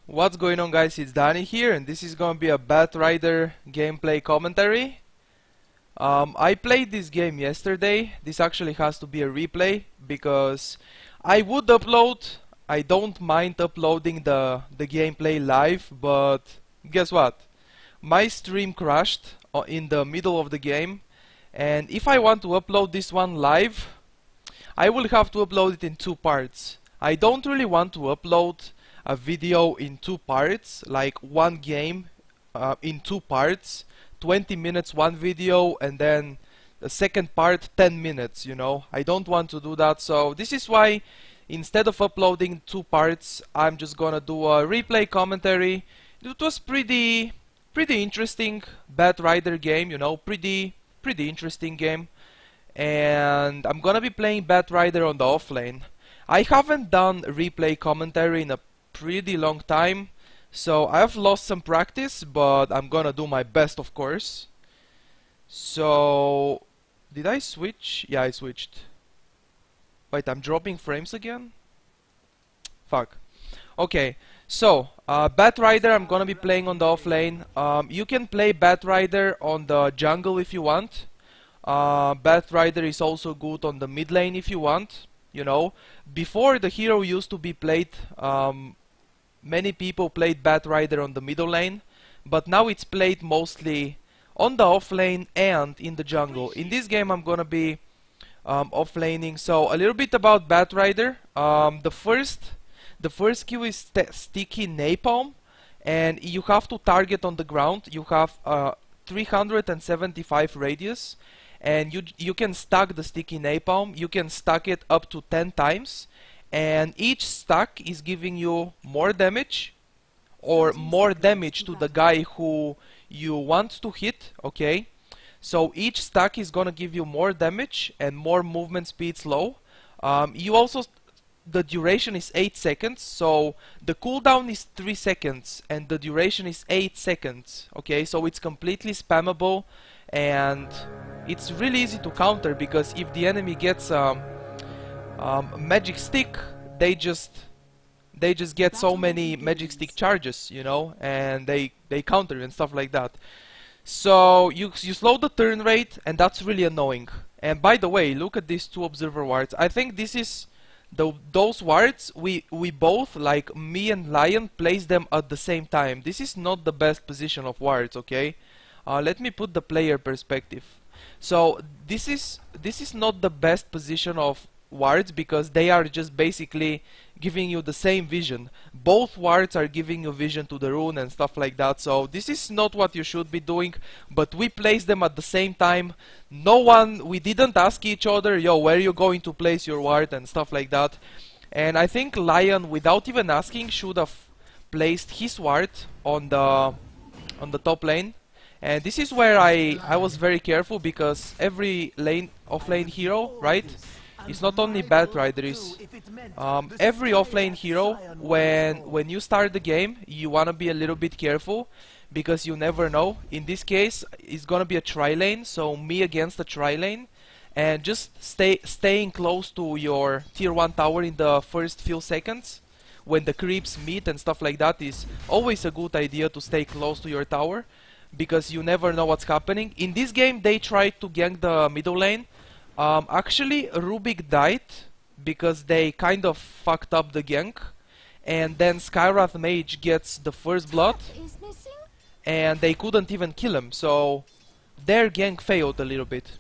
What's going on, guys? It's Danny here, and this is gonna be a Batrider gameplay commentary. I played this game yesterday. This actually has to be a replay because I would upload. I don't mind uploading the gameplay live, but guess what? My stream crashed in the middle of the game, and if I want to upload this one live, I will have to upload it in two parts. I don't really want to upload a video in two parts, like one game in two parts, 20 minutes one video, and then the second part 10 minutes, you know. I don't want to do that, so this is why instead of uploading two parts, I'm just gonna do a replay commentary. It was pretty interesting Batrider game, you know, pretty interesting game. And I'm gonna be playing Batrider on the offlane. I haven't done replay commentary in a pretty long time, so I've lost some practice, but I'm gonna do my best, of course. So, did I switch? Yeah, I switched. Wait, I'm dropping frames again? Fuck. Okay, so, Batrider I'm gonna be playing on the offlane. You can play Batrider on the jungle if you want. Batrider is also good on the mid lane if you want. You know, before the hero used to be played, many people played Batrider on the middle lane, but now it's played mostly on the offlane and in the jungle. In this game I'm gonna be offlaning. So a little bit about Batrider. The first skill is sticky napalm, and you have to target on the ground. You have 375 radius, and you can stack the sticky napalm. You can stack it up to 10 times, and each stack is giving you more damage, or more damage to the guy who you want to hit, okay? So each stack is gonna give you more damage and more movement speed slow. The duration is 8 seconds, so the cooldown is 3 seconds and the duration is 8 seconds, okay? So it's completely spammable, and it's really easy to counter, because if the enemy gets magic stick, they just get so many magic stick charges, you know, and they counter and stuff like that. So you slow the turn rate, and that's really annoying. And by the way, look at these two observer wards. I think this is those wards we both, like me and Lion, place them at the same time. This is not the best position of wards, okay? Let me put the player perspective. So this is not the best position of wards, because they are just basically giving you the same vision. Both wards are giving you vision to the rune and stuff like that, so this is not what you should be doing, but we place them at the same time. We didn't ask each other, yo, where are you going to place your ward and stuff like that. And I think Lion, without even asking, should have placed his ward on the top lane. And this is where I was very careful, because every offlane hero, right? It's not only Batrider, it's every offlane hero. When you start the game, you wanna be a little bit careful, because you never know. In this case, it's gonna be a tri-lane, so me against a tri-lane, and just staying close to your tier 1 tower in the first few seconds when the creeps meet and stuff like that is always a good idea, to stay close to your tower, because you never know what's happening. In this game they tried to gank the middle lane. Actually Rubik died because they kind of fucked up the gank, and then Skywrath Mage gets the first blood and they couldn't even kill him, so their gank failed a little bit.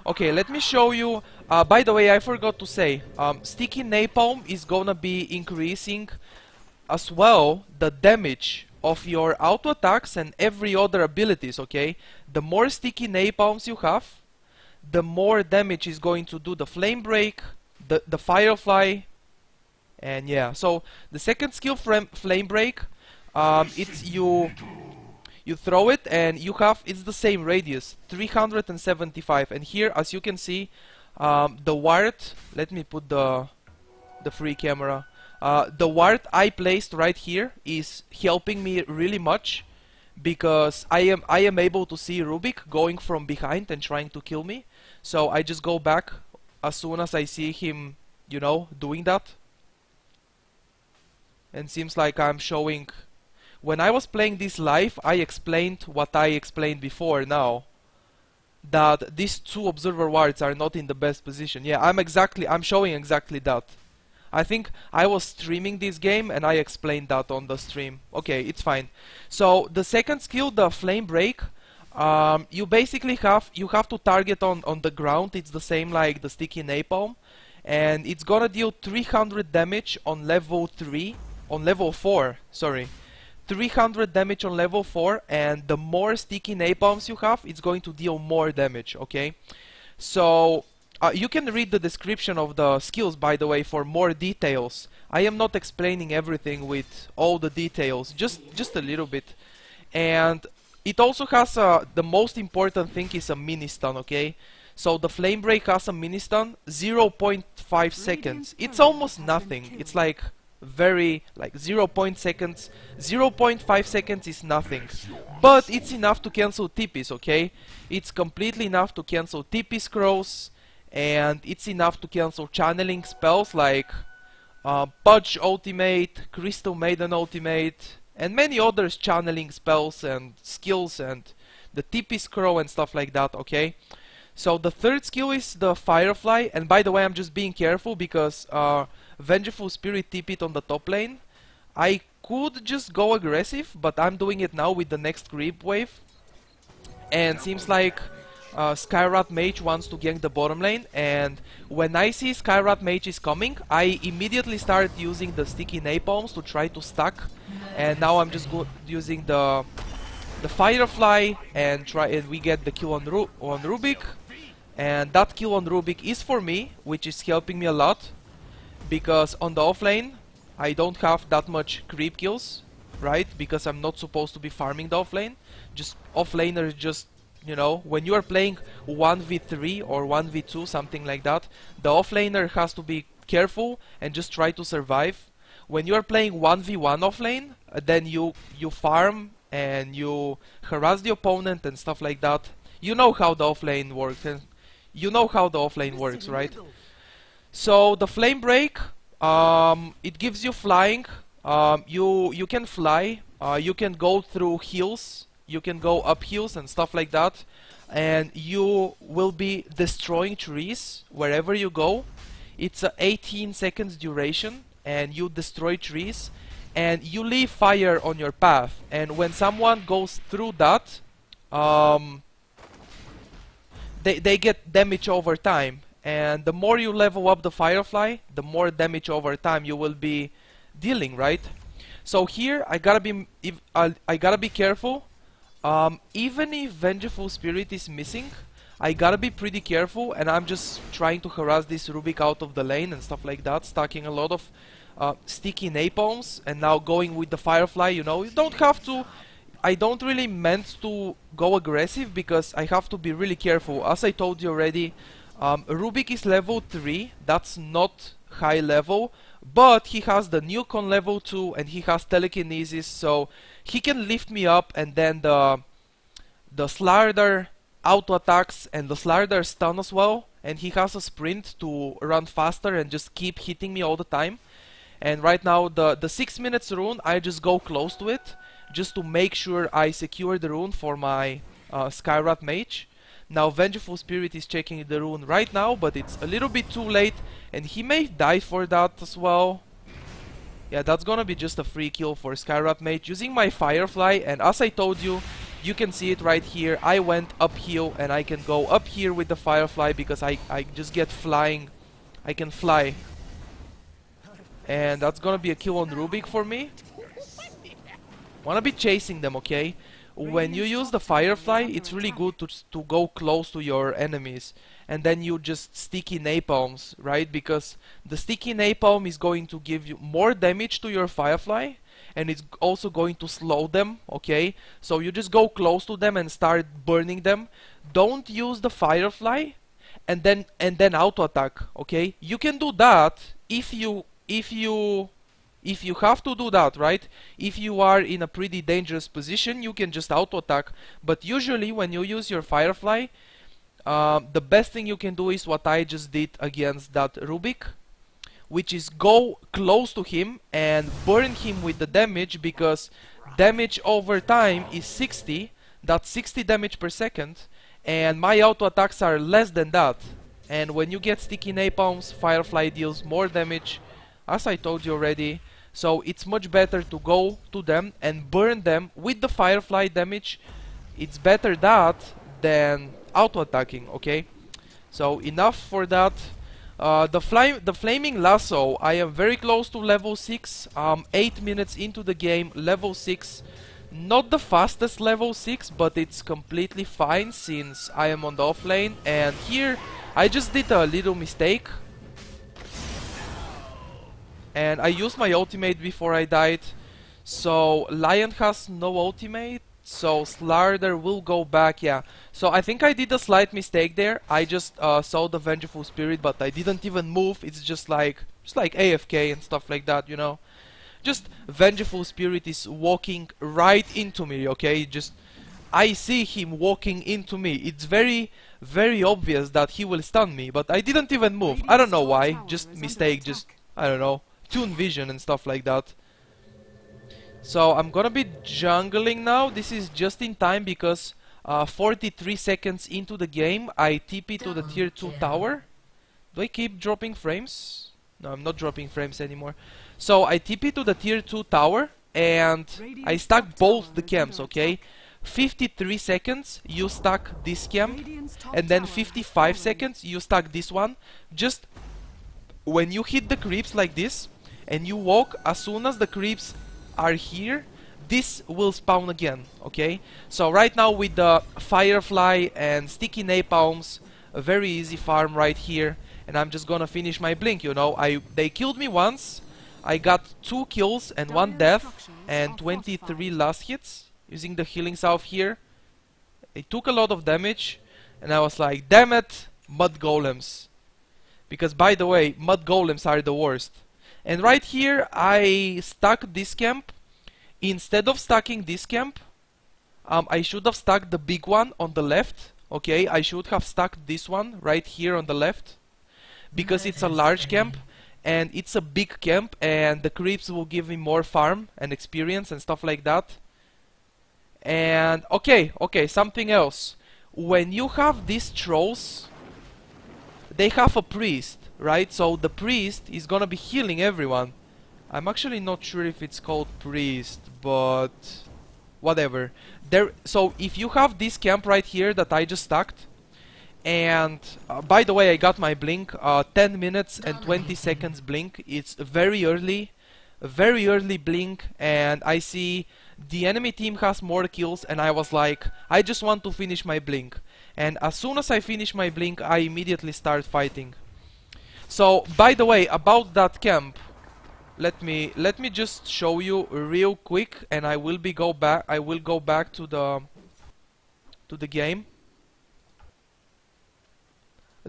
Okay, let me show you. By the way, I forgot to say, sticky napalm is gonna be increasing as well the damage of your auto attacks and every other abilities, okay? The more sticky napalms you have, the more damage is going to do the flame break, the firefly, and yeah. So the second skill, flame break, it's you throw it and it's the same radius, 375. And here, as you can see, the ward, let me put the free camera. The ward I placed right here is helping me really much, because I am able to see Rubik going from behind and trying to kill me. So I just go back as soon as I see him, you know, doing that. And seems like I'm showing when I was playing this live, I explained what I explained before now. That these two observer wards are not in the best position. Yeah, I'm showing exactly that. I think I was streaming this game and I explained that on the stream. Okay, it's fine. So the second skill, the flame break, you basically have to target on the ground. It's the same like the sticky napalm, and it's gonna deal 300 damage on level 4, sorry. 300 damage on level 4, and the more sticky napalms you have, it's going to deal more damage, okay? So you can read the description of the skills, by the way, for more details. I am not explaining everything with all the details, just a little bit. And it also has the most important thing is a mini stun, okay? So the flame break has a mini stun, 0.5 seconds. It's almost nothing. It's like 0.5 seconds is nothing, but it's enough to cancel TPs, okay? It's completely enough to cancel TP scrolls, and it's enough to cancel channeling spells like Pudge ultimate, Crystal Maiden ultimate, and many others channeling spells and skills and the TP scroll and stuff like that, okay? So the third skill is the Firefly, and by the way, I'm just being careful because Vengeful Spirit TP'd on the top lane. I could just go aggressive, but I'm doing it now with the next creep wave. And seems like Skyrat Mage wants to gank the bottom lane, and when I see Skyrat Mage is coming, I immediately start using the sticky napalms to try to stack. And now I'm just using the Firefly and we get the kill on Rubik. And that kill on Rubik is for me, which is helping me a lot. Because on the offlane, I don't have that much creep kills, right? Because I'm not supposed to be farming the offlane. Just offlaner, just, you know, when you are playing 1v3 or 1v2, something like that, the offlaner has to be careful and just try to survive. When you are playing 1v1 offlane, then you farm and you harass the opponent and stuff like that. You know how the offlane works, and you know how the offlane works, right? So the flame break, it gives you flying. You can fly. You can go through hills. You can go up hills and stuff like that. And you will be destroying trees wherever you go. It's a 18 seconds duration, and you destroy trees. And you leave fire on your path. And when someone goes through that, they get damage over time. And the more you level up the Firefly, the more damage over time you will be dealing, right? So here I gotta be careful. Even if Vengeful Spirit is missing, I gotta be pretty careful, and I'm just trying to harass this Rubik out of the lane and stuff like that, stacking a lot of sticky napalms, and now going with the Firefly. You know, you don't have to. I don't really meant to go aggressive because I have to be really careful. As I told you already, Rubik is level 3, that's not high level, but he has the nuke on level 2 and he has telekinesis, so he can lift me up, and then the Slardar auto attacks and the Slardar stun as well, and he has a sprint to run faster and just keep hitting me all the time. And right now the 6 minutes rune, I just go close to it just to make sure I secure the rune for my Skyrat Mage. Now Vengeful Spirit is checking the rune right now, but it's a little bit too late, and he may die for that as well. Yeah, that's gonna be just a free kill for Skyrat Mage using my Firefly, and as I told you, you can see it right here. I went uphill and I can go up here with the Firefly because I just get flying. I can fly. And that's gonna be a kill on Rubik for me. Wanna be chasing them, okay? When you use the Firefly, it's really good to go close to your enemies, and then you just sticky napalms, right? Because the sticky napalm is going to give you more damage to your Firefly, and it's also going to slow them, okay? So you just go close to them and start burning them. Don't use the Firefly and then auto attack, okay? You can do that if you have to do that, right? If you are in a pretty dangerous position, you can just auto attack. But usually when you use your Firefly, the best thing you can do is what I just did against that Rubik. which is go close to him and burn him with the damage, because damage over time is 60. That's 60 damage per second, and my auto attacks are less than that. And when you get sticky napalms, Firefly deals more damage, as I told you already. So it's much better to go to them and burn them with the Firefly damage. It's better that than auto attacking, okay? So enough for that. The Flaming Lasso, I am very close to level 6. 8 minutes into the game, level 6. Not the fastest level 6, but it's completely fine since I am on the off lane. And here I just did a little mistake, and I used my ultimate before I died. So Lion has no ultimate, so Slardar will go back, yeah. So I think I did a slight mistake there. I just saw the Vengeful Spirit, but I didn't even move. It's just like AFK and stuff like that, you know. Just Vengeful Spirit is walking right into me, okay? Just I see him walking into me. It's very, very obvious that he will stun me, but I didn't even move. I don't know why. Just mistake, just, I don't know, Toon Vision and stuff like that. So I'm gonna be jungling now. This is just in time because 43 seconds into the game I TP to the tier 2 tower. Do I keep dropping frames? No, I'm not dropping frames anymore. So I TP to the tier 2 tower and I stack both the camps, okay? 53 seconds you stack this camp, and then 55 seconds you stack this one. Just when you hit the creeps like this and you walk, as soon as the creeps are here, this will spawn again, okay? So right now with the Firefly and Sticky Napalms, a very easy farm right here, and I'm just gonna finish my blink, you know. They killed me once, I got 2 kills and 1 death and 23 last hits using the healing salve here. It took a lot of damage and I was like, damn it, mud golems. Because by the way, mud golems are the worst. And right here I stuck this camp. Instead of stacking this camp, I should have stacked the big one on the left. Okay, I should have stacked this one right here on the left, because it's a large camp and it's a big camp, and the creeps will give me more farm and experience and stuff like that. And okay, something else. When you have these trolls, they have a priest, right? So the priest is gonna be healing everyone. I'm actually not sure if it's called priest, but whatever. So if you have this camp right here that I just stacked, and by the way, I got my blink, 10 minutes and 20 seconds blink. It's very early blink, and I see the enemy team has more kills, and I was like, I just want to finish my blink. And as soon as I finish my blink, I immediately start fighting. So by the way, about that camp, let me just show you real quick, and I will go back to the game.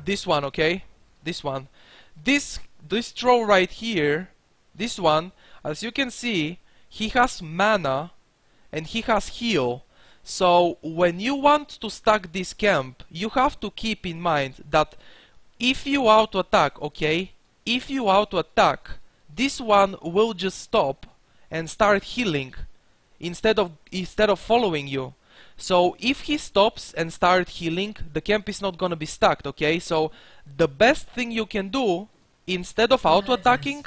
This one, okay? This one. This troll right here, this one, as you can see, he has mana and he has heal. So when you want to stack this camp, you have to keep in mind that if you auto attack, okay? If you auto attack, this one will just stop and start healing instead of following you. So if he stops and start healing, the camp is not gonna be stacked, okay? So the best thing you can do, instead of auto attacking,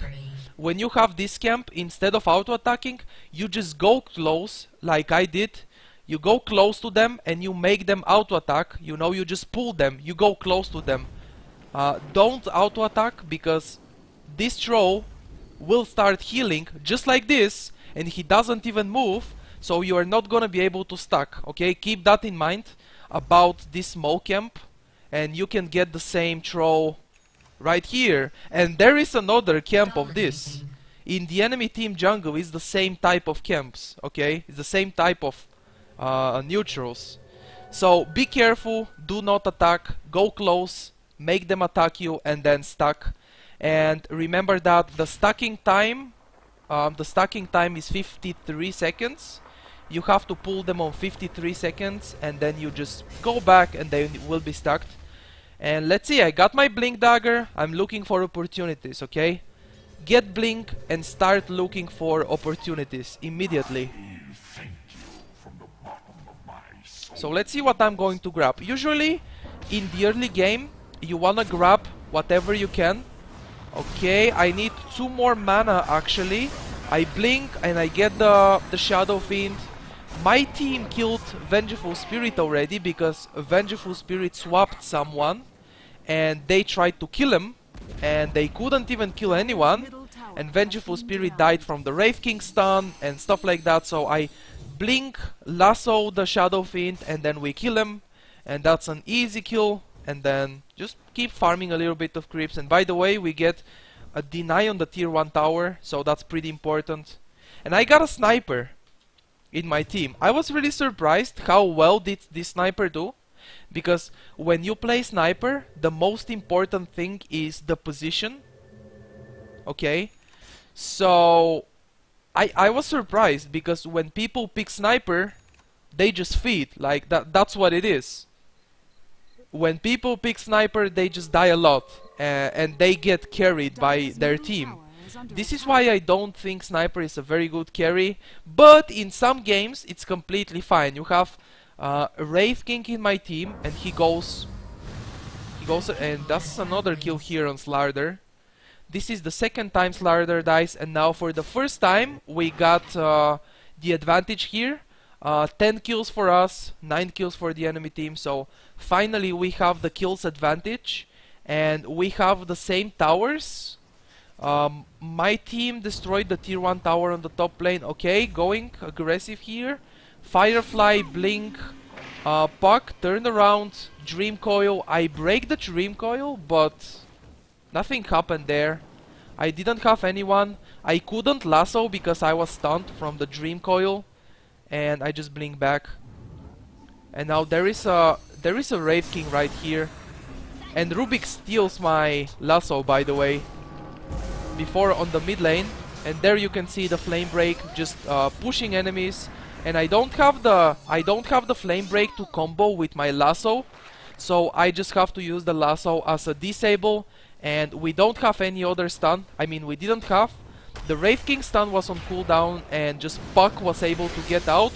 when you have this camp, instead of auto attacking, you just go close like I did. You go close to them and you make them auto attack. You know, you just pull them, you go close to them. Don't auto attack, because this troll will start healing just like this, and he doesn't even move, so you are not gonna be able to stack, okay? Keep that in mind about this small camp, and you can get the same troll right here. And there is another camp of this. In the enemy team jungle is the same type of camps, okay? It's the same type of neutrals. So be careful, do not attack, go close, make them attack you, and then stack. And remember that the stacking time is 53 seconds. You have to pull them on 53 seconds, and then you just go back and they will be stacked. And let's see, I got my blink dagger. I'm looking for opportunities, okay? get blink and start looking for opportunities immediately. So let's see what I'm going to grab. Usually in the early game you wanna grab whatever you can. Okay, I need 2 more mana actually. I blink and I get the Shadow Fiend. My team killed Vengeful Spirit already because Vengeful Spirit swapped someone and they tried to kill him and they couldn't even kill anyone, and Vengeful Spirit died from the Wraith King stun and stuff like that. So I blink, lasso the Shadow Fiend, and then we kill him, and that's an easy kill. And then just keep farming a little bit of creeps. And by the way, we get a deny on the tier 1 tower, so that's pretty important. And I got a sniper in my team. I was really surprised how well did this sniper do, because when you play sniper, the most important thing is the position. Okay, so I was surprised because when people pick sniper, they just feed, like that's what it is. When people pick sniper, they just die a lot and they get carried by their team. This is why I don't think sniper is a very good carry, but in some games it's completely fine. You have Wraith King in my team and he goes and that's another kill here on Slardar. This is the second time Slardar dies, and now for the first time we got the advantage here. 10 kills for us, 9 kills for the enemy team, so finally we have the kills advantage and we have the same towers. My team destroyed the tier 1 tower on the top lane. Okay, going aggressive here. Firefly, blink, puck, turn around, dream coil. I break the dream coil, but nothing happened there. I didn't have anyone. I couldn't lasso because I was stunned from the dream coil, and I just blink back. And now there is a Wraith King right here, and Rubik steals my lasso, by the way, before on the mid lane. And there you can see the flame break just pushing enemies, and I don't have the flame break to combo with my lasso, so I just have to use the lasso as a disable. And we don't have any other stun. I mean, we didn't have. The Wraith King stun was on cooldown and just Puck was able to get out.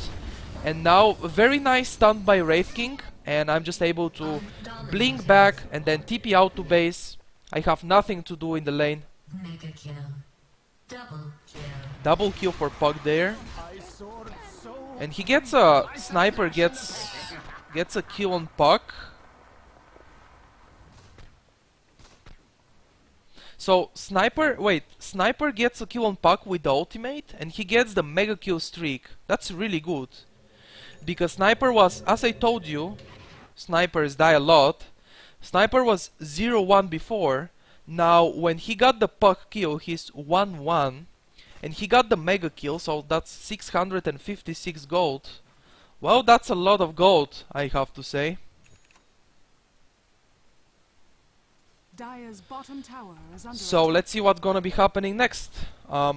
And now, a very nice stun by Wraith King. And I'm just able to blink back and then TP out to base. I have nothing to do in the lane. Mega kill. Double kill. Double kill for Puck there. And he gets a... Sniper gets a kill on Puck. So Sniper gets a kill on Puck with the ultimate, and he gets the mega kill streak. That's really good, because Sniper was, as I told you, snipers die a lot. Sniper was 0-1 before. Now when he got the Puck kill, he's 1-1, and he got the mega kill, so that's 656 gold. Well, that's a lot of gold, I have to say. Dire's bottom tower is under So let's see what's gonna be happening next.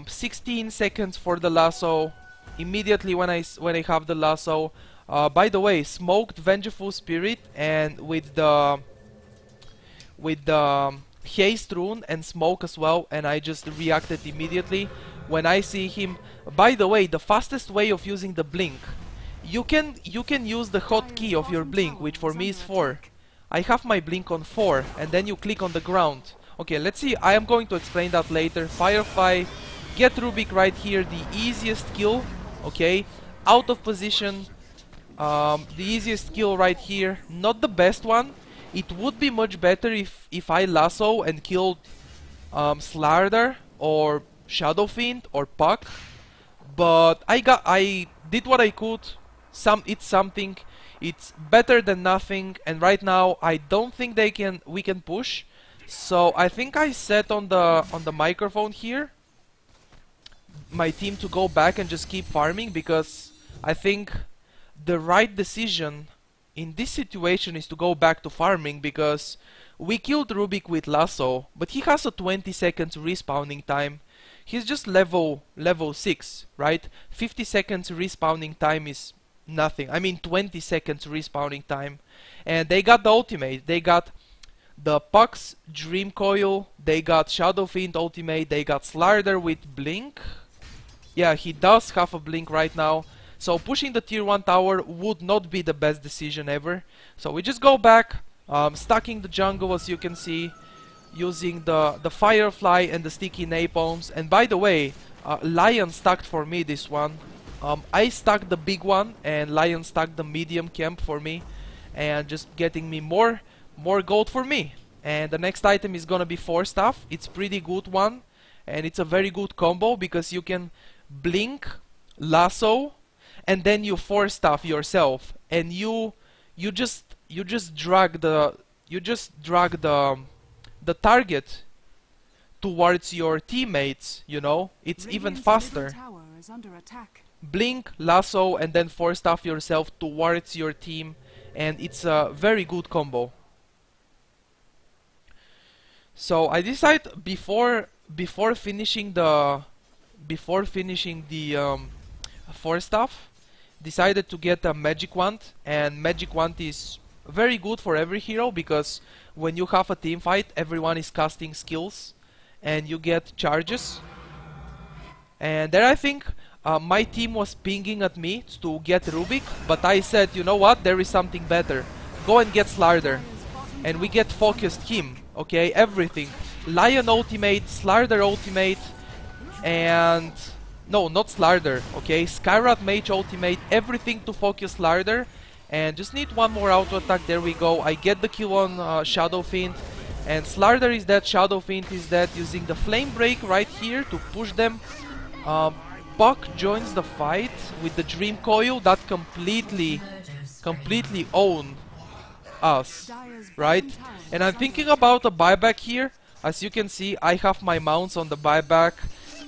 16 seconds for the lasso. Immediately when I have the lasso. By the way, smoked Vengeful Spirit, and with the haste rune and smoke as well, and I just reacted immediately when I see him. By the way, the fastest way of using the blink, you can use the hotkey of your blink, which for me is 4. I have my blink on 4, and then you click on the ground. Okay, let's see, I am going to explain that later. Firefly, get Rubik right here, the easiest kill, okay, out of position, the easiest kill right here, not the best one. It would be much better if I lasso and killed Slardar or Shadow Fiend or Puck, but I did what I could. It's something. It's better than nothing, and right now I don't think we can push. So I think I set on the microphone here my team to go back and just keep farming, because I think the right decision in this situation is to go back to farming, because we killed Rubik with lasso, but he has a 20 seconds respawning time. He's just level 6, right? 50 seconds respawning time is nothing. I mean 20 seconds respawning time, and they got the ultimate. They got the Puck's Dream Coil, they got Shadow Fiend ultimate, they got Slider with Blink. Yeah, he does have a Blink right now. So pushing the tier 1 tower would not be the best decision ever. So we just go back, stacking the jungle as you can see, using the Firefly and the sticky napalms. And by the way, Lion stacked for me this one. I stacked the big one and Lion stacked the medium camp for me. And just getting me more gold for me. And the next item is gonna be Force Staff. It's pretty good one. And it's a very good combo because you can blink, lasso, and then you Force Staff yourself. And you just drag the target towards your teammates, you know? It's even faster. Tower is under attack. Blink, lasso, and then Force Staff yourself towards your team. And it's a very good combo. So I decided before finishing the Force Staff, decided to get a Magic Wand, and Magic Wand is very good for every hero because when you have a team fight, everyone is casting skills, and you get charges. And there I think my team was pinging at me to get Rubik, but I said, you know what, there is something better. Go and get Slider. And we get focused him, okay, everything. Lion ultimate, Slider ultimate, and... no, not Slider, okay, Skyrat Mage ultimate, everything to focus Slider. And just need one more auto attack, there we go. I get the kill on Shadow Fiend. And Slider is dead, Shadow Fiend is dead, using the Flame Break right here to push them. Puck joins the fight with the Dream Coil that completely owned us, right? And I'm thinking about a buyback here. As you can see, I have my mounts on the buyback,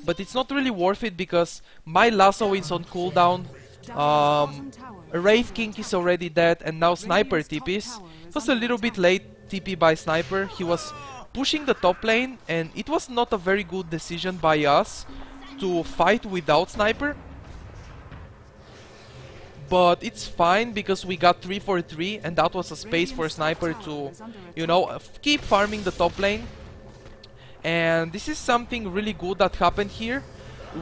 but it's not really worth it because my Lasso is on cooldown. Wraith King is already dead, and now Sniper TPs. It was a little bit late TP by Sniper. He was pushing the top lane, and it was not a very good decision by us to fight without Sniper. But it's fine because we got 3 for 3, and that was a space for Sniper to, you know, keep farming the top lane. And this is something really good that happened here.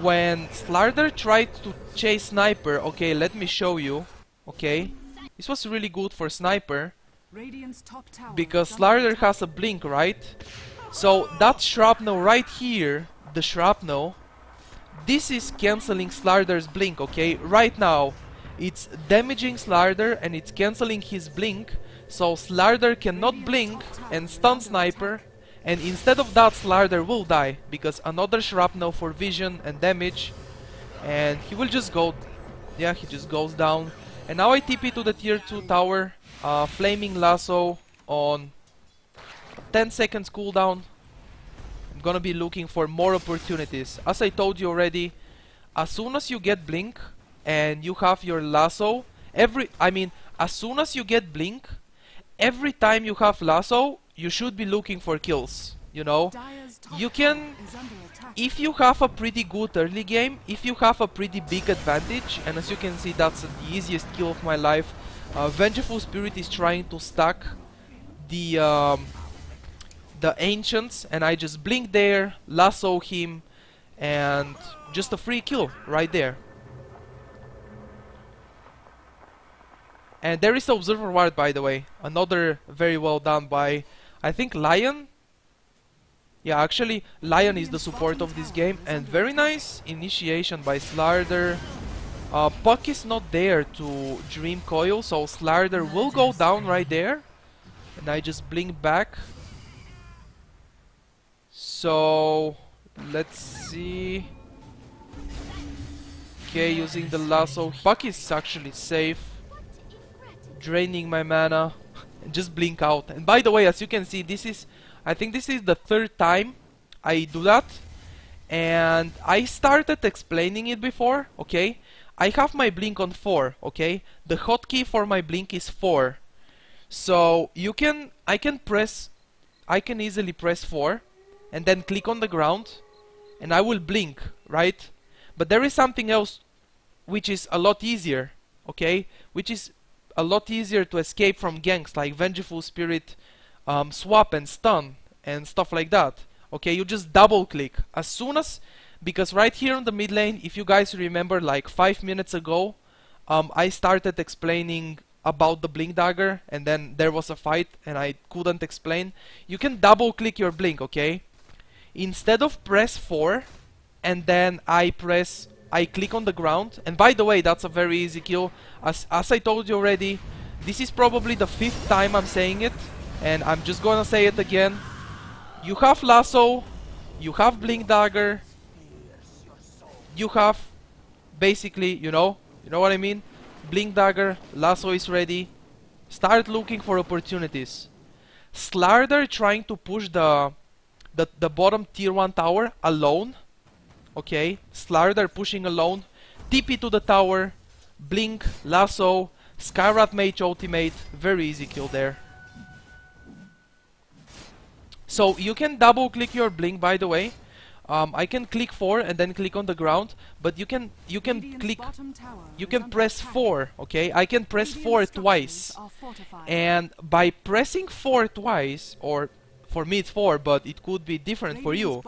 When Slider tried to chase Sniper, okay, let me show you, okay. This was really good for Sniper because Slider has a blink, right? So that shrapnel right here, the shrapnel, this is cancelling Slider's blink, okay? Right now, it's damaging Slider and it's cancelling his blink, so Slider cannot blink and stun Sniper, and instead of that, Slider will die because another shrapnel for vision and damage, and he will just go, yeah, he just goes down. And now I TP to the tier 2 tower, Flaming Lasso on 10 seconds cooldown. I'm gonna be looking for more opportunities. As I told you already, as soon as you get blink and you have your lasso, as soon as you get blink, every time you have lasso, you should be looking for kills, you know. You can, if you have a pretty good early game, if you have a pretty big advantage, and as you can see, that's the easiest kill of my life. Vengeful Spirit is trying to stack the Ancients, and I just blink there, lasso him, and just a free kill right there. And there is Observer Ward, by the way, another very well done by, I think, Lion. Yeah, actually, Lion is the support of this game, and very nice initiation by Slider. Puck is not there to Dream Coil, so Slider will go down right there. And I just blink back. So, let's see. Okay, using the lasso. Puck is actually safe. Draining my mana. And just blink out. And by the way, as you can see, this is, I think this is the 3rd time I do that. And I started explaining it before, okay? I have my blink on 4, okay? The hotkey for my blink is 4. So I can easily press 4 and then click on the ground and I will blink, right? But there is something else which is a lot easier, okay? Which is a lot easier to escape from ganks like Vengeful Spirit, swap and stun and stuff like that. Okay, you just double click as soon as, because right here on the mid lane, if you guys remember, like 5 minutes ago, I started explaining about the blink dagger, and then there was a fight and I couldn't explain. You can double click your blink, okay? Instead of press 4 and then I click on the ground, and by the way, that's a very easy kill. As I told you already, this is probably the 5th time I'm saying it, and I'm just gonna say it again. You have Lasso, you have blink dagger, you have basically, you know what I mean? Blink dagger, Lasso is ready. Start looking for opportunities. Slardar trying to push the bottom tier 1 tower alone. Okay, Slardar pushing alone. TP to the tower, blink, Lasso, Skyrat Mage ultimate, very easy kill there. So you can double click your blink, by the way. I can click 4 and then click on the ground, but you can click, you can press 4, okay? I can press 4 twice, and by pressing 4 twice, or for me it's 4, but it could be different for you,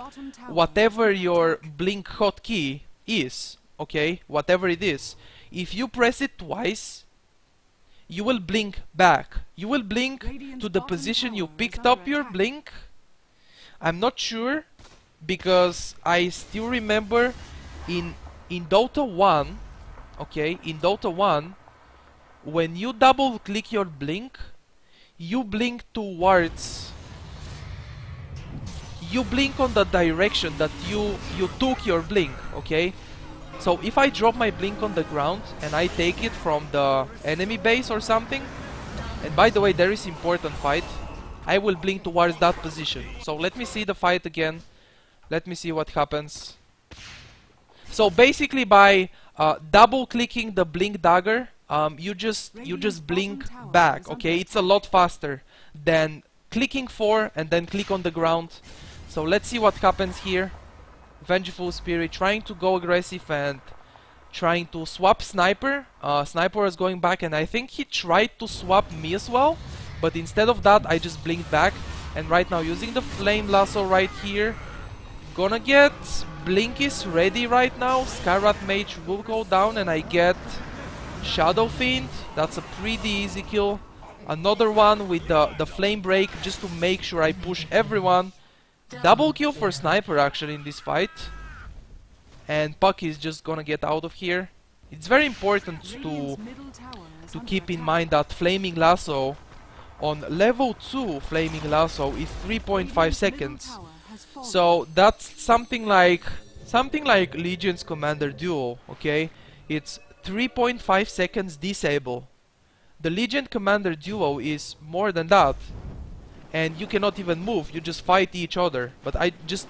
whatever your blink hotkey is, okay? Whatever it is, if you press it twice, you will blink back. You will blink to the position you picked up your blink. I'm not sure, because I still remember in Dota 1, okay, in Dota 1, when you double click your blink, you blink towards, you blink on the direction that you took your blink, okay? So if I drop my blink on the ground and I take it from the enemy base or something, and by the way, there is important fight, I will blink towards that position. So let me see the fight again. Let me see what happens. So basically, by double clicking the blink dagger, you just blink back. Okay, it's a lot faster than clicking 4 and then click on the ground. So let's see what happens here. Vengeful Spirit trying to go aggressive and trying to swap Sniper. Sniper is going back, and I think he tried to swap me as well, but instead of that I just blinked back. And right now, using the Flame Lasso right here, gonna get Blink is ready right now. Skyrat Mage will go down and I get Shadow Fiend. That's a pretty easy kill. Another one with the Flame Break just to make sure I push everyone. Double kill for Sniper actually in this fight. And Puck is just gonna get out of here. It's very important to keep in mind that Flaming Lasso on level 2 Flaming Lasso is 3.5 seconds. So that's something like Legion's Commander Duo, okay? It's 3.5 seconds disable. The Legion Commander Duo is more than that, and you cannot even move. You just fight each other. But I just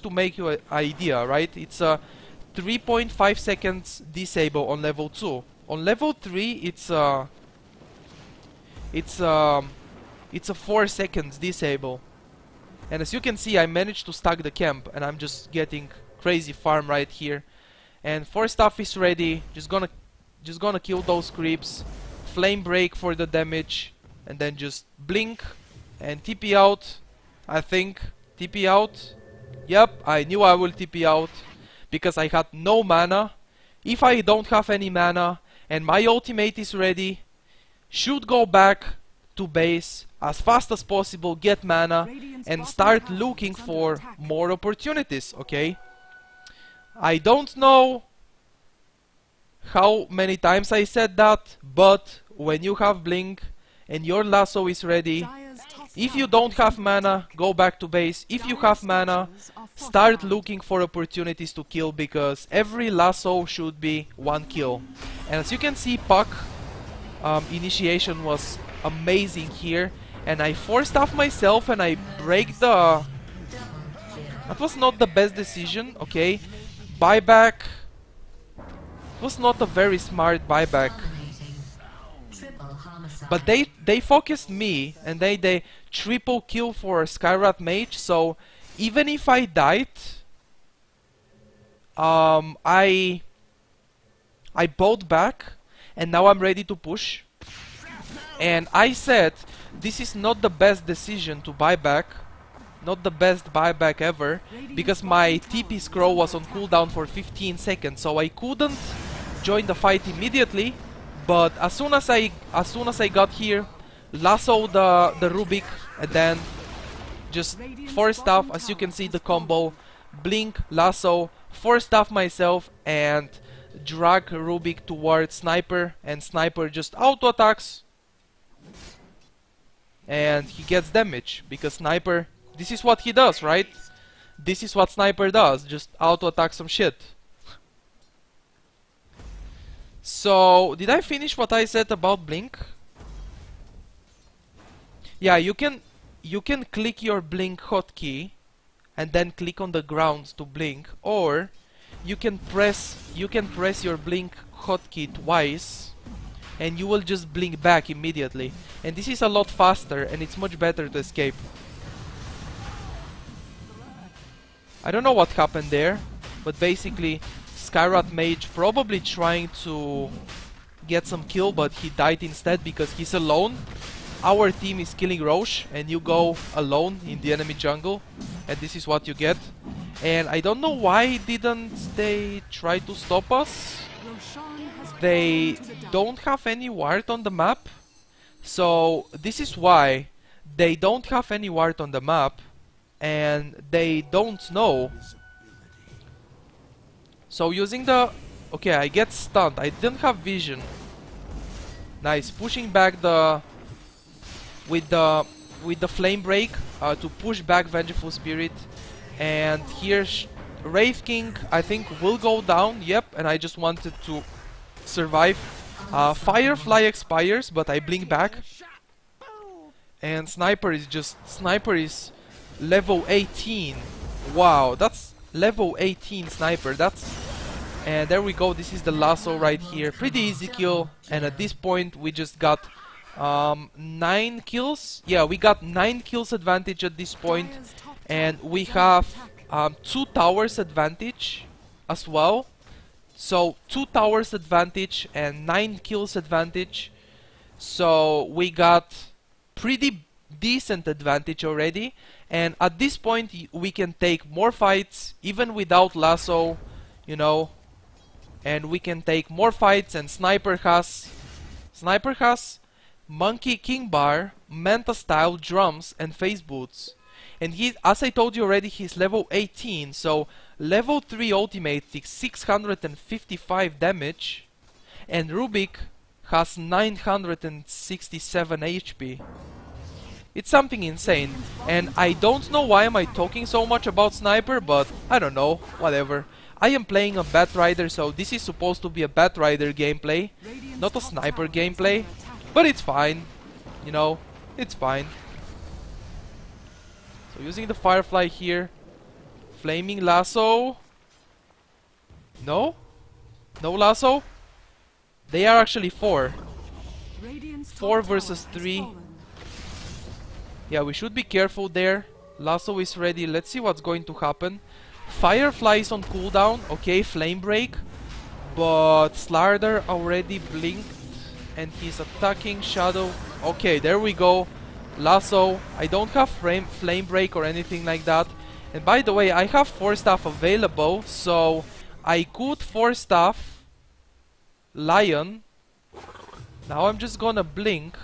to make you an idea, right? It's a 3.5 seconds disable on level 2. On level 3, it's a 4 seconds disable. And as you can see, I managed to stack the camp, and I'm just getting crazy farm right here. And 4 stuff is ready. Just gonna kill those creeps. Flame break for the damage, and then just blink and TP out. I think TP out. Yep, I knew I will TP out because I had no mana. If I don't have any mana and my ultimate is ready, should go back to base as fast as possible, get mana, and start looking for more opportunities, okay? I don't know how many times I said that, but when you have Blink and your Lasso is ready, if you don't have mana, go back to base. If you have mana, start looking for opportunities to kill, because every Lasso should be 1 kill. And as you can see, Puck initiation was amazing here, and I forced off myself and I break the... That was not the best decision, okay? Buyback was not a very smart buyback. But they focused me, and they triple kill for Skyrat Mage, so even if I died, I bought back, and now I'm ready to push. And I said this is not the best decision to buy back. Not the best buyback ever, because my TP scroll was on cooldown for 15 seconds, so I couldn't join the fight immediately. But as soon as I got here, lasso the Rubik, and then just force staff. As you can see, the combo: blink, lasso, force staff myself, and drag Rubik towards sniper, and sniper just auto attacks, and he gets damage because sniper. This is what he does, right? This is what sniper does, just auto-attack some shit. So, did I finish what I said about blink? Yeah, you can click your blink hotkey and then click on the ground to blink, or you can press your blink hotkey twice and you will just blink back immediately. And this is a lot faster and it's much better to escape. I don't know what happened there, but basically Skyrat Mage probably trying to get some kill, but he died instead because he's alone. Our team is killing Roche and you go alone in the enemy jungle, and this is what you get. And I don't know why didn't they try to stop us. They don't have any ward on the map, so this is why they don't have any ward on the map. And they don't know. So using the... Okay, I get stunned. I didn't have vision. Nice. Pushing back the... With the flame break to push back Vengeful Spirit. And here Wraith King, I think, will go down. Yep, and I just wanted to survive. Firefly expires, but I blink back. And Sniper is just... Sniper is... level 18. Wow, that's level 18 sniper. That's... And there we go. This is the lasso right here. Pretty easy kill. And at this point we just got 9 kills. Yeah, we got 9 kills advantage at this point. And we have 2 towers advantage as well. So 2 towers advantage and 9 kills advantage. So we got pretty decent advantage already. And at this point we can take more fights even without lasso, you know, and we can take more fights. And Sniper has Monkey King Bar, Manta Style, Drums, and Face Boots. And he, as I told you already, he's level 18, so level 3 ultimate takes 655 damage, and Rubik has 967 HP. It's something insane, and I don't know why am I talking so much about Sniper, but I don't know, whatever. I am playing a Batrider, so this is supposed to be a Batrider gameplay, not a Sniper gameplay, but it's fine, you know, it's fine. So using the Firefly here, Flaming Lasso, no Lasso? They are actually 4 versus 3. Yeah, we should be careful there. Lasso is ready. Let's see what's going to happen. Firefly is on cooldown. Okay, Flame Break. But Slardar already blinked. And he's attacking Shadow. Okay, there we go. Lasso. I don't have Flame Break or anything like that. And by the way, I have 4 staff available. So I could 4 staff Lion. Now I'm just gonna blink.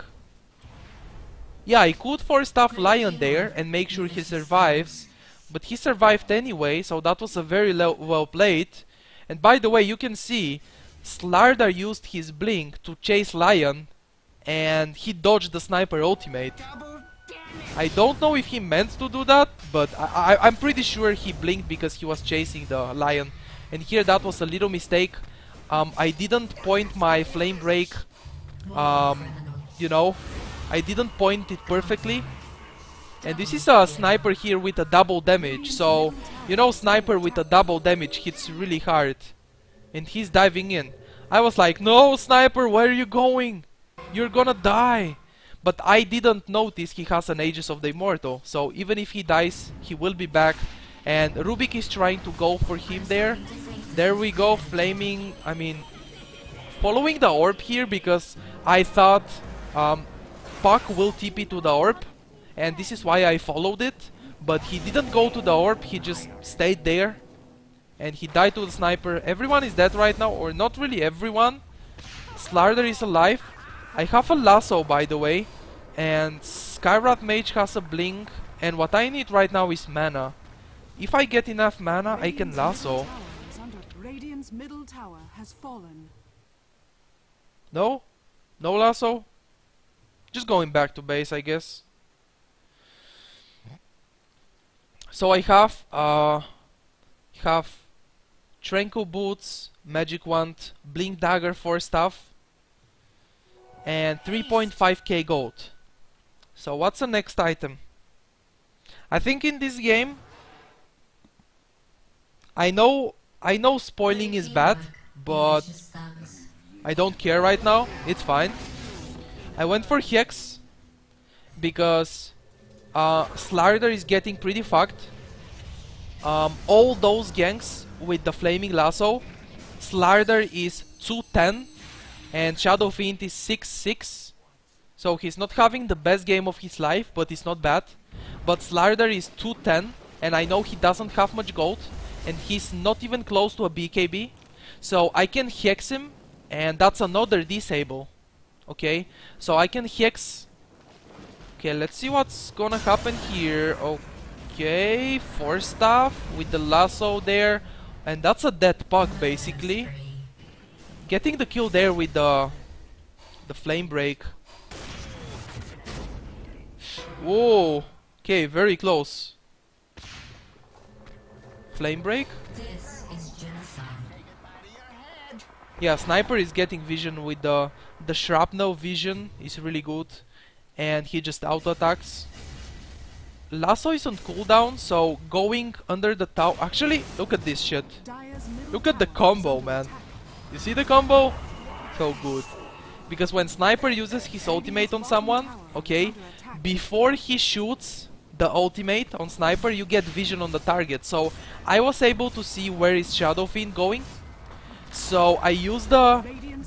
Yeah, I could 4 staff Lion there and make sure he survives, but he survived anyway, so that was a very well played. And by the way, you can see Slardar used his blink to chase Lion, and he dodged the Sniper ultimate. I don't know if he meant to do that, but I'm pretty sure he blinked because he was chasing the Lion. And here that was a little mistake. I didn't point my Flame Break, you know, I didn't point it perfectly. And this is a Sniper here with a double damage, so you know, Sniper with a double damage hits really hard. And he's diving in. I was like, no Sniper, where are you going? You're gonna die. But I didn't notice he has an Aegis of the Immortal, so even if he dies, he will be back. And Rubik is trying to go for him there. There we go, flaming, I mean, following the orb here because I thought Puck will TP to the orb, and this is why I followed it, but he didn't go to the orb, he just stayed there, and he died to the sniper. Everyone is dead right now, or not really everyone. Slardar is alive. I have a lasso, by the way, and Skywrath Mage has a blink, and what I need right now is mana. If I get enough mana, I can lasso. Radiant's middle tower has fallen. No? No lasso? Just going back to base, I guess. So I have Trenko Boots, Magic Wand, Blink Dagger for stuff, and 3.5k gold. So what's the next item? I think in this game, I know spoiling is bad, but I don't care right now, it's fine. I went for Hex because Slardar is getting pretty fucked. All those ganks with the Flaming Lasso, Slardar is 210 and Shadow Fiend is 6-6. So he's not having the best game of his life, but it's not bad. But Slardar is 210 and I know he doesn't have much gold, and he's not even close to a BKB. So I can Hex him, and that's another disable. Okay, so I can Hex. Okay, let's see what's gonna happen here. Okay, 4 staff with the lasso there, and that's a dead Puck basically. Getting the kill there with the flame break. Whoa, okay, very close. Flame break? This is genocide. Yeah, Sniper is getting vision with the shrapnel vision is really good, and he just auto attacks. Lasso is on cooldown, so going under the tower. Actually, look at this shit. Look at the combo, man. You see the combo? So good. Because when Sniper uses his ultimate on someone, okay, before he shoots the ultimate on Sniper, you get vision on the target. So I was able to see where is Shadow Fiend going. So I used the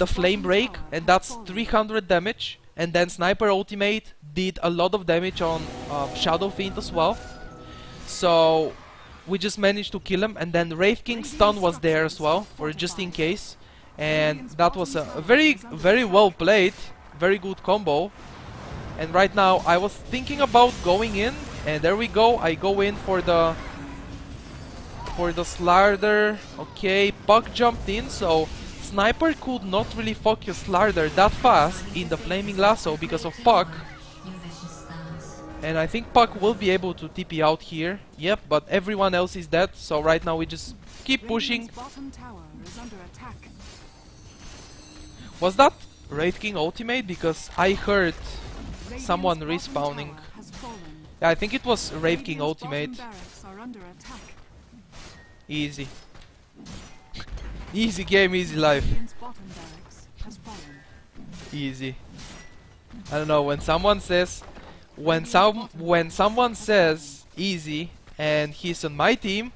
flame break, and that's 300 damage. And then Sniper ultimate did a lot of damage on Shadow Fiend as well. So we just managed to kill him. And then Wraith King stun was there as well, for just in case. And that was a very, very well played, very good combo. And right now I was thinking about going in, and there we go. I go in for the Slardar. Okay, Puck jumped in, so Sniper could not really focus Slardar that fast in the Flaming Lasso because of Puck. And I think Puck will be able to TP out here. Yep, but everyone else is dead, so right now we just keep pushing. Was that Wraith King ultimate? Because I heard someone respawning. Yeah, I think it was Wraith King ultimate. Easy. Easy game, easy life. Easy. I don't know, when someone says easy and he's on my team,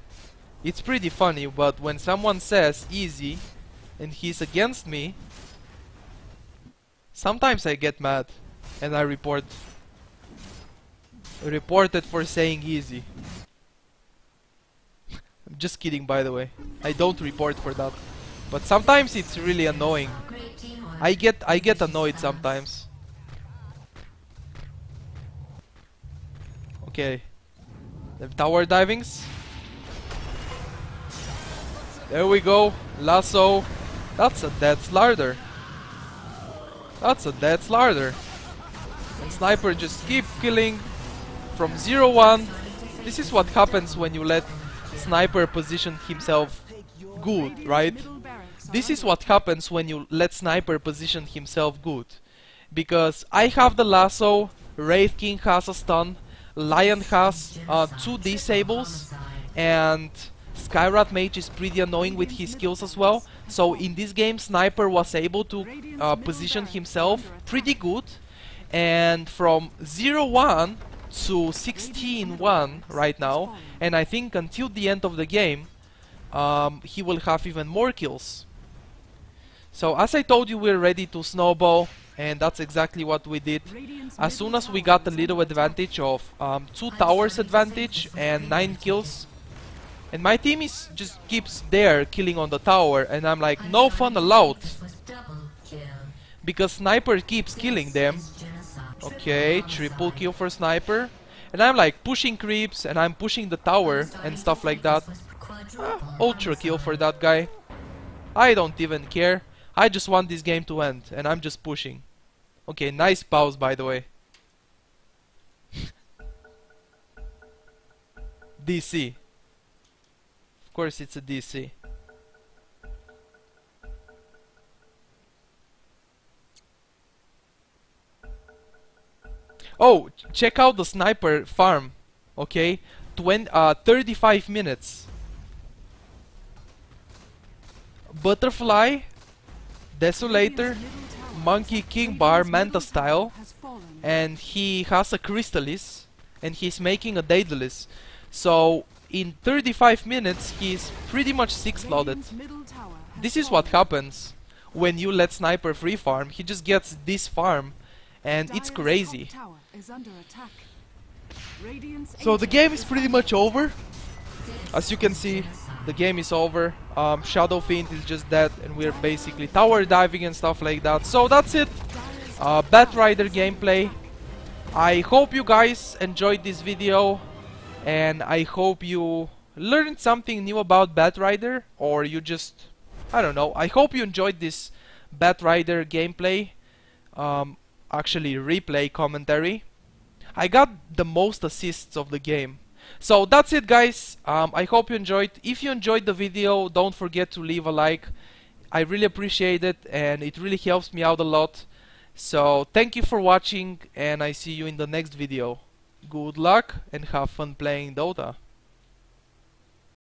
it's pretty funny, but when someone says easy and he's against me, sometimes I get mad and I report it for saying easy. I'm just kidding, by the way. I don't report for that. But sometimes it's really annoying. I get annoyed sometimes. Okay. The tower divings. There we go. Lasso. That's a dead Slardar. That's a dead Slardar. And Sniper just keep killing from 0-1. This is what happens when you let Sniper position himself good, right? This is what happens when you let Sniper position himself good. Because I have the lasso, Wraith King has a stun, Lion has 2 disables, and Skywrath Mage is pretty annoying with his skills as well. So in this game Sniper was able to position himself pretty good, and from 0-1 to 16-1 right now, and I think until the end of the game he will have even more kills. So as I told you, we're ready to snowball, and that's exactly what we did. Radiant's As soon middle as we tower got a is little under attack. advantage of 2 towers advantage and 9 kills, and my team is just keeps there killing on the tower, and I'm like, no fun allowed, because sniper keeps killing them. Okay, triple kill for sniper, and I'm like pushing creeps and I'm pushing the tower and stuff like that. Ultra kill for that guy. I don't even care. I just want this game to end, and I'm just pushing. Okay, nice pause by the way. DC. Of course it's a DC. Oh, check out the sniper farm. Okay, 35 minutes. Butterfly, Desolator, Radiant's middle tower Monkey King Bar, Radiant's Manta middle style, tower has fallen. and he has a Crystallis, and he's making a Daedalus. So in 35 minutes he's pretty much 6-slotted. Radiant's middle tower has This is what fallen. happens when you let sniper free farm. He just gets this farm, and it's Dire's crazy. top tower is under attack. Radiant's So the Ancient game is pretty much over. As you can see, the game is over. Shadow Fiend is just dead, and we're basically tower diving and stuff like that. So that's it. Batrider gameplay. I hope you guys enjoyed this video, and I hope you learned something new about Batrider, or you just, I don't know. I hope you enjoyed this Batrider gameplay. Actually, replay commentary. I got the most assists of the game. So that's it, guys. I hope you enjoyed. If you enjoyed the video, don't forget to leave a like. I really appreciate it, and it really helps me out a lot. So thank you for watching, and I see you in the next video. Good luck and have fun playing Dota.